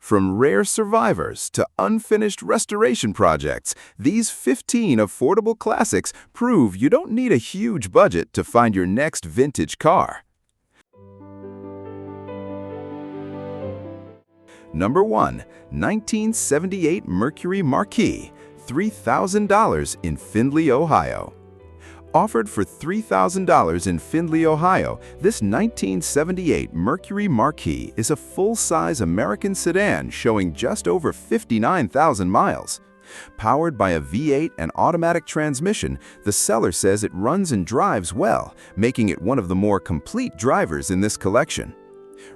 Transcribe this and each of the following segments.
From rare survivors to unfinished restoration projects, these 15 affordable classics prove you don't need a huge budget to find your next vintage car. Number 1. 1978 Mercury Marquee, $3,000 in Findlay, Ohio. Offered for $3,000 in Findlay, Ohio, this 1978 Mercury Marquee is a full-size American sedan showing just over 59,000 miles. Powered by a V8 and automatic transmission, the seller says it runs and drives well, making it one of the more complete drivers in this collection.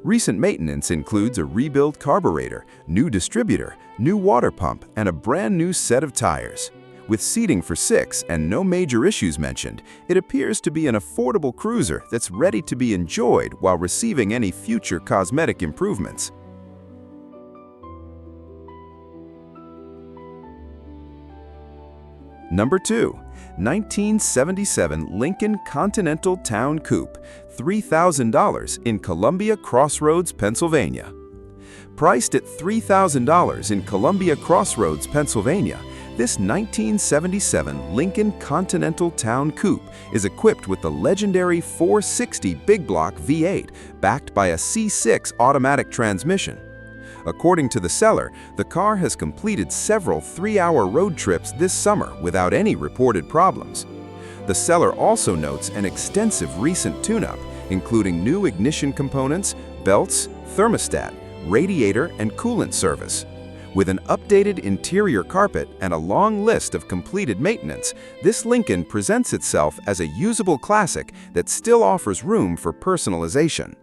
Recent maintenance includes a rebuilt carburetor, new distributor, new water pump, and a brand new set of tires. With seating for 6 and no major issues mentioned, it appears to be an affordable cruiser that's ready to be enjoyed while receiving any future cosmetic improvements. Number 2. 1977 Lincoln Continental Town Coupe, $3,000 in Columbia Crossroads, Pennsylvania. Priced at $3,000 in Columbia Crossroads, Pennsylvania, this 1977 Lincoln Continental Town Coupe is equipped with the legendary 460 big block V8 backed by a C6 automatic transmission. According to the seller, the car has completed several 3-hour road trips this summer without any reported problems. The seller also notes an extensive recent tune-up, including new ignition components, belts, thermostat, radiator, and coolant service. With an updated interior carpet and a long list of completed maintenance, this Lincoln presents itself as a usable classic that still offers room for personalization.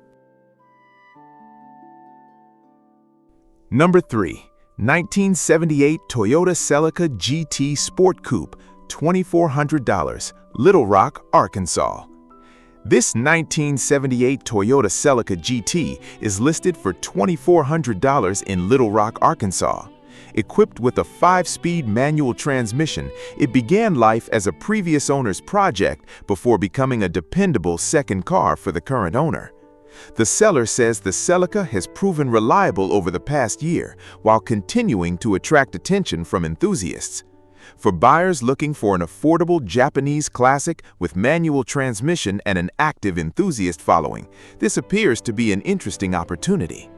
Number 3. 1978 Toyota Celica GT Sport Coupe, $2,400, Little Rock, Arkansas. This 1978 Toyota Celica GT is listed for $2,400 in Little Rock, Arkansas. Equipped with a 5-speed manual transmission, it began life as a previous owner's project before becoming a dependable second car for the current owner. The seller says the Celica has proven reliable over the past year while continuing to attract attention from enthusiasts. For buyers looking for an affordable Japanese classic with manual transmission and an active enthusiast following, this appears to be an interesting opportunity.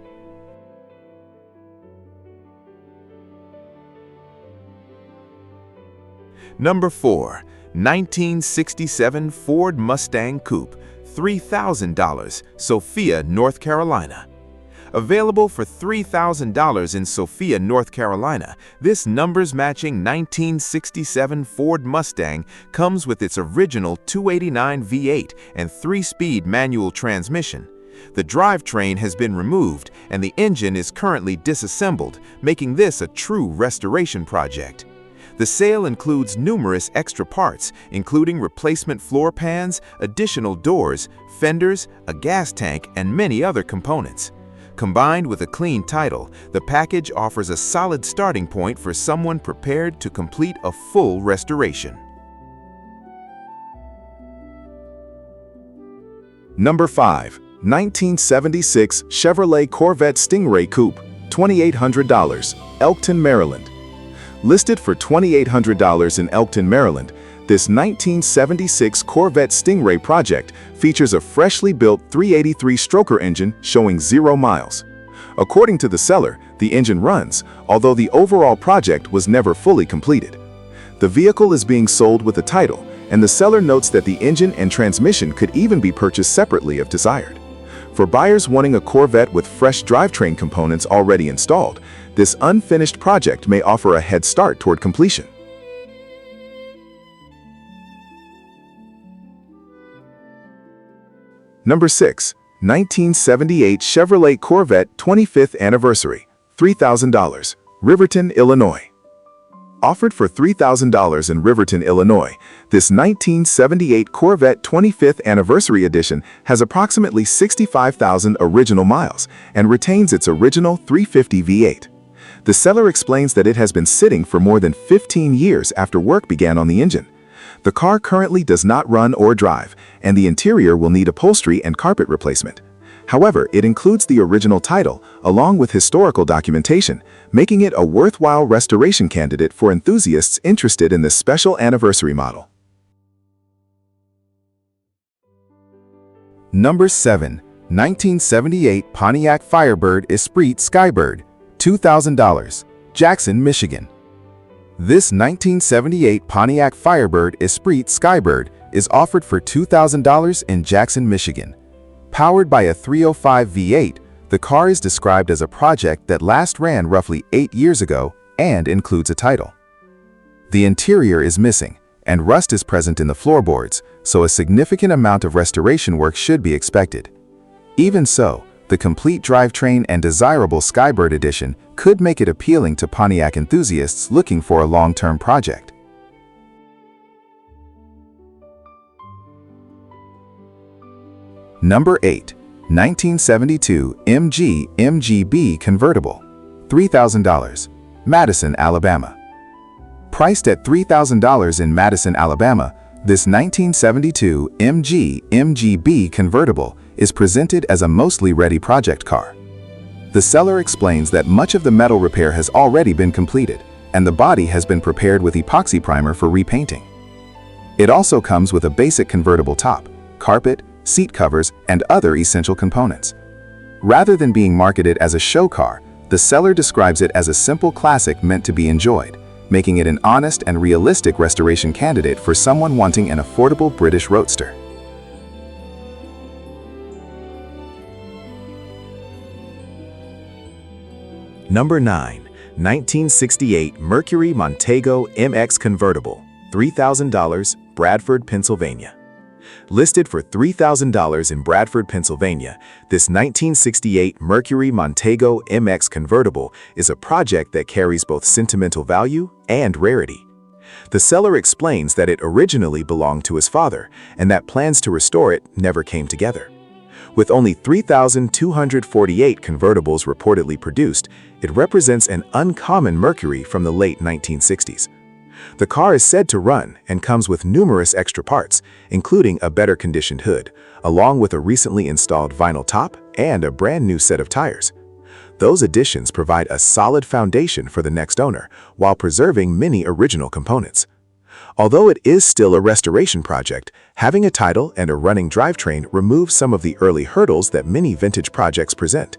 Number 4. 1967 Ford Mustang Coupe, $3,000, Sophia, North Carolina. Available for $3,000 in Sophia, North Carolina, this numbers-matching 1967 Ford Mustang comes with its original 289 V8 and 3-speed manual transmission. The drivetrain has been removed and the engine is currently disassembled, making this a true restoration project. The sale includes numerous extra parts, including replacement floor pans, additional doors, fenders, a gas tank, and many other components. Combined with a clean title, the package offers a solid starting point for someone prepared to complete a full restoration. Number 5. 1976 Chevrolet Corvette Stingray Coupe, $2,800, Elkton, Maryland. Listed for $2,800 in Elkton, Maryland, this 1976 Corvette Stingray project features a freshly built 383-stroker engine showing 0 miles. According to the seller, the engine runs, although the overall project was never fully completed. The vehicle is being sold with a title, and the seller notes that the engine and transmission could even be purchased separately if desired. For buyers wanting a Corvette with fresh drivetrain components already installed, this unfinished project may offer a head start toward completion. Number 6. 1978 Chevrolet Corvette 25th Anniversary, $3,000, Riverton, Illinois. Offered for $3,000 in Riverton, Illinois, this 1978 Corvette 25th Anniversary Edition has approximately 65,000 original miles and retains its original 350 V8. The seller explains that it has been sitting for more than 15 years after work began on the engine. The car currently does not run or drive, and the interior will need upholstery and carpet replacement. However, it includes the original title, along with historical documentation, making it a worthwhile restoration candidate for enthusiasts interested in this special anniversary model. Number 7. 1978 Pontiac Firebird Esprit Skybird, $2,000, Jackson, Michigan. This 1978 Pontiac Firebird Esprit Skybird is offered for $2,000 in Jackson, Michigan. Powered by a 305 V8, the car is described as a project that last ran roughly 8 years ago and includes a title. The interior is missing, and rust is present in the floorboards, so a significant amount of restoration work should be expected. Even so, the complete drivetrain and desirable Skybird edition could make it appealing to Pontiac enthusiasts looking for a long-term project. Number 8. 1972 MG MGB Convertible, $3,000, Madison, Alabama. Priced at $3,000 in Madison, Alabama, this 1972 MG MGB Convertible is presented as a mostly ready project car. The seller explains that much of the metal repair has already been completed, and the body has been prepared with epoxy primer for repainting. It also comes with a basic convertible top, carpet, seat covers, and other essential components. Rather than being marketed as a show car, the seller describes it as a simple classic meant to be enjoyed, making it an honest and realistic restoration candidate for someone wanting an affordable British roadster. Number 9. 1968 Mercury Montego MX Convertible, $3,000, Bradford, Pennsylvania. Listed for $3,000 in Bradford, Pennsylvania, this 1968 Mercury Montego MX Convertible is a project that carries both sentimental value and rarity. The seller explains that it originally belonged to his father, and that plans to restore it never came together. With only 3,248 convertibles reportedly produced, it represents an uncommon Mercury from the late 1960s. The car is said to run and comes with numerous extra parts, including a better-conditioned hood, along with a recently installed vinyl top and a brand new set of tires. Those additions provide a solid foundation for the next owner, while preserving many original components. Although it is still a restoration project, having a title and a running drivetrain removes some of the early hurdles that many vintage projects present.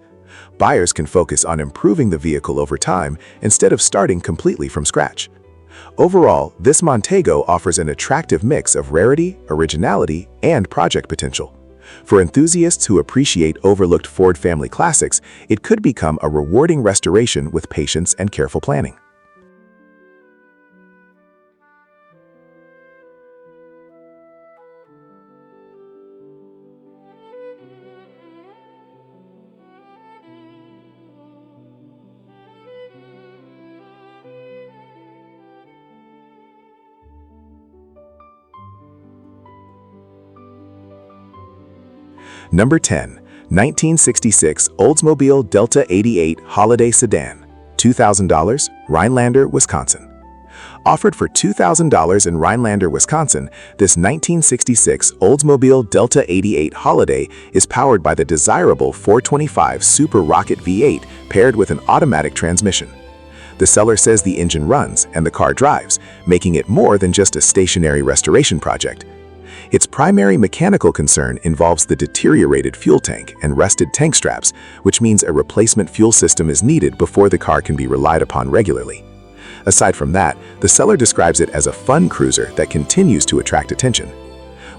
Buyers can focus on improving the vehicle over time instead of starting completely from scratch. Overall, this Montego offers an attractive mix of rarity, originality, and project potential. For enthusiasts who appreciate overlooked Ford family classics, it could become a rewarding restoration with patience and careful planning. Number 10. 1966 Oldsmobile Delta 88 Holiday Sedan, $2,000, Rhinelander, Wisconsin. Offered for $2,000 in Rhinelander, Wisconsin, this 1966 Oldsmobile Delta 88 Holiday is powered by the desirable 425 Super Rocket V8 paired with an automatic transmission. The seller says the engine runs and the car drives, making it more than just a stationary restoration project. Its primary mechanical concern involves the deteriorated fuel tank and rusted tank straps, which means a replacement fuel system is needed before the car can be relied upon regularly. Aside from that, the seller describes it as a fun cruiser that continues to attract attention.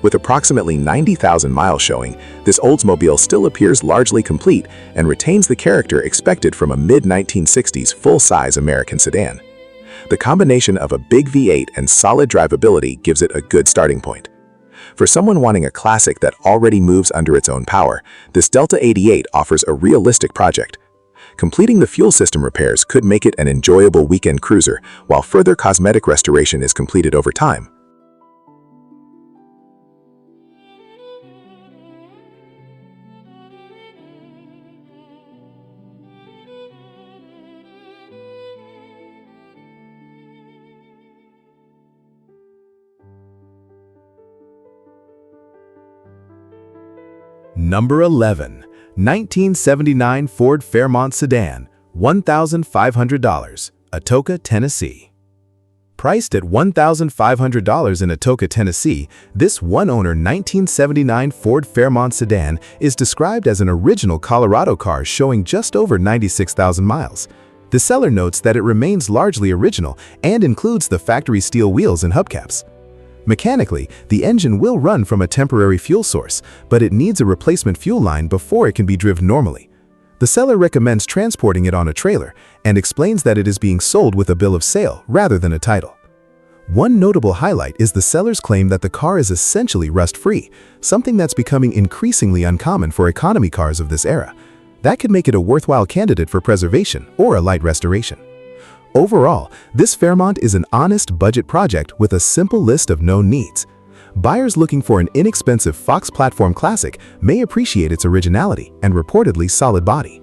With approximately 90,000 miles showing, this Oldsmobile still appears largely complete and retains the character expected from a mid-1960s full-size American sedan. The combination of a big V8 and solid drivability gives it a good starting point. For someone wanting a classic that already moves under its own power, this Delta 88 offers a realistic project. Completing the fuel system repairs could make it an enjoyable weekend cruiser, while further cosmetic restoration is completed over time. Number 11. 1979 Ford Fairmont sedan, $1,500, Atoka, Tennessee. Priced at $1,500 in Atoka, Tennessee, this one-owner 1979 Ford Fairmont sedan is described as an original Colorado car showing just over 96,000 miles. The seller notes that it remains largely original and includes the factory steel wheels and hubcaps. Mechanically, the engine will run from a temporary fuel source, but it needs a replacement fuel line before it can be driven normally. The seller recommends transporting it on a trailer and explains that it is being sold with a bill of sale rather than a title. One notable highlight is the seller's claim that the car is essentially rust-free, something that's becoming increasingly uncommon for economy cars of this era. That could make it a worthwhile candidate for preservation or a light restoration. Overall, this Fairmont is an honest budget project with a simple list of known needs. Buyers looking for an inexpensive Fox platform classic may appreciate its originality and reportedly solid body.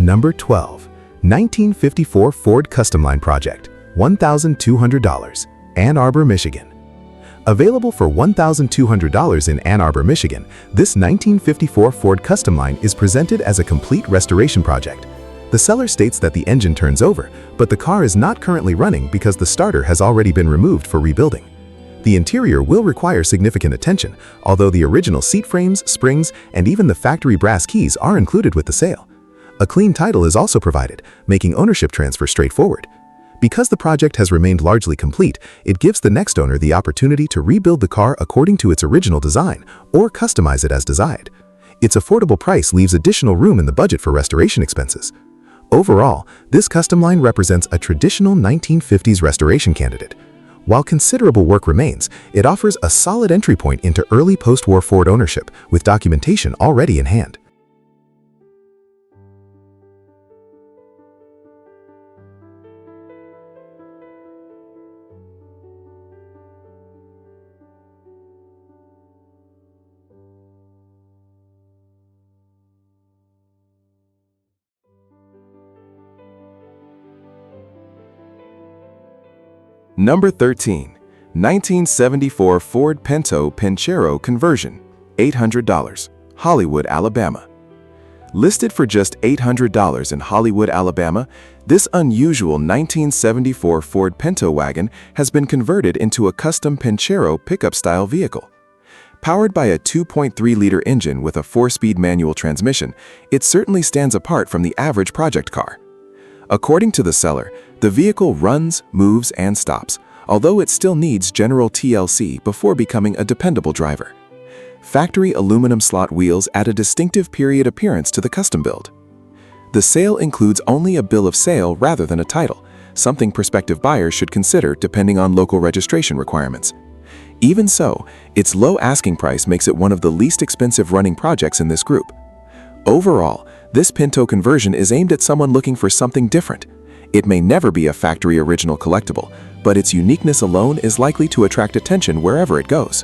Number 12. 1954 Ford Customline Project, $1,200, Ann Arbor, Michigan. Available for $1,200 in Ann Arbor, Michigan, this 1954 Ford Customline is presented as a complete restoration project. The seller states that the engine turns over, but the car is not currently running because the starter has already been removed for rebuilding. The interior will require significant attention, although the original seat frames, springs, and even the factory brass keys are included with the sale. A clean title is also provided, making ownership transfer straightforward. Because the project has remained largely complete, it gives the next owner the opportunity to rebuild the car according to its original design or customize it as desired. Its affordable price leaves additional room in the budget for restoration expenses. Overall, this Customline represents a traditional 1950s restoration candidate. While considerable work remains, it offers a solid entry point into early post-war Ford ownership with documentation already in hand. Number 13. 1974 Ford Pinto Pinchero Conversion, $800, Hollywood, Alabama. Listed for just $800 in Hollywood, Alabama, this unusual 1974 Ford Pinto wagon has been converted into a custom Pinchero pickup-style vehicle. Powered by a 2.3-liter engine with a 4-speed manual transmission, it certainly stands apart from the average project car. According to the seller, the vehicle runs, moves, and stops, although it still needs general TLC before becoming a dependable driver. Factory aluminum slot wheels add a distinctive period appearance to the custom build. The sale includes only a bill of sale rather than a title, something prospective buyers should consider depending on local registration requirements. Even so, its low asking price makes it one of the least expensive running projects in this group. Overall, this Pinto conversion is aimed at someone looking for something different. It may never be a factory original collectible, but its uniqueness alone is likely to attract attention wherever it goes.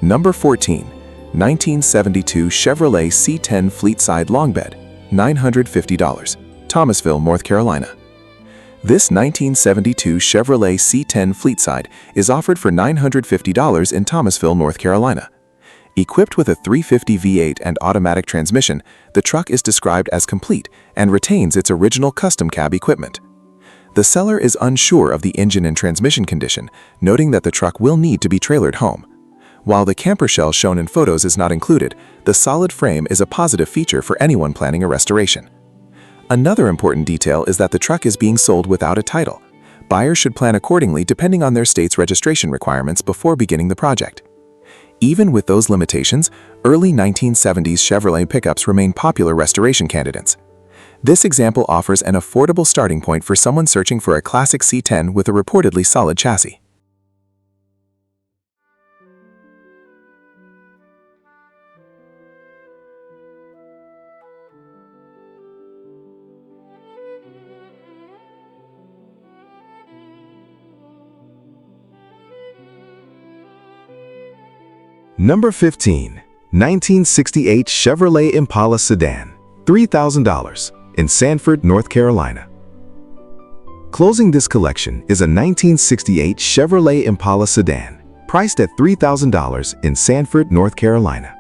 Number 14. 1972 Chevrolet C10 Fleetside Long Bed, $950, Thomasville, North Carolina. This 1972 Chevrolet C10 Fleetside is offered for $950 in Thomasville, North Carolina. Equipped with a 350 V8 and automatic transmission, the truck is described as complete and retains its original custom cab equipment. The seller is unsure of the engine and transmission condition, noting that the truck will need to be trailered home. While the camper shell shown in photos is not included, the solid frame is a positive feature for anyone planning a restoration. Another important detail is that the truck is being sold without a title. Buyers should plan accordingly depending on their state's registration requirements before beginning the project. Even with those limitations, early 1970s Chevrolet pickups remain popular restoration candidates. This example offers an affordable starting point for someone searching for a classic C10 with a reportedly solid chassis. Number 15. 1968 Chevrolet Impala Sedan, $3,000, in Sanford, North Carolina. Closing this collection is a 1968 Chevrolet Impala Sedan, priced at $3,000 in Sanford, North Carolina.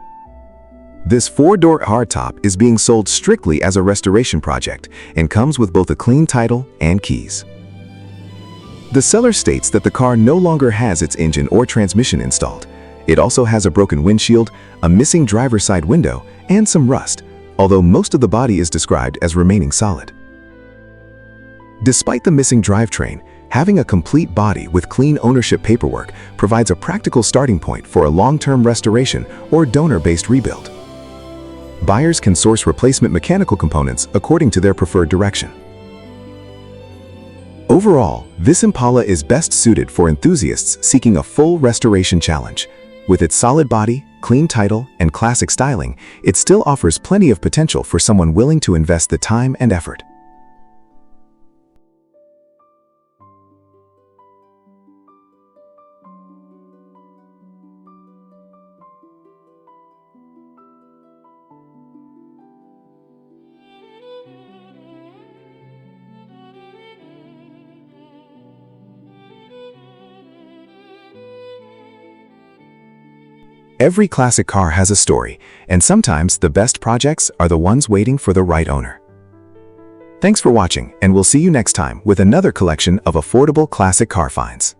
This four-door hardtop is being sold strictly as a restoration project and comes with both a clean title and keys. The seller states that the car no longer has its engine or transmission installed. It also has a broken windshield, a missing driver's side window, and some rust, although most of the body is described as remaining solid. Despite the missing drivetrain, having a complete body with clean ownership paperwork provides a practical starting point for a long-term restoration or donor-based rebuild. Buyers can source replacement mechanical components according to their preferred direction. Overall, this Impala is best suited for enthusiasts seeking a full restoration challenge. With its solid body, clean title, and classic styling, it still offers plenty of potential for someone willing to invest the time and effort. Every classic car has a story, and sometimes the best projects are the ones waiting for the right owner. Thanks for watching, and we'll see you next time with another collection of affordable classic car finds.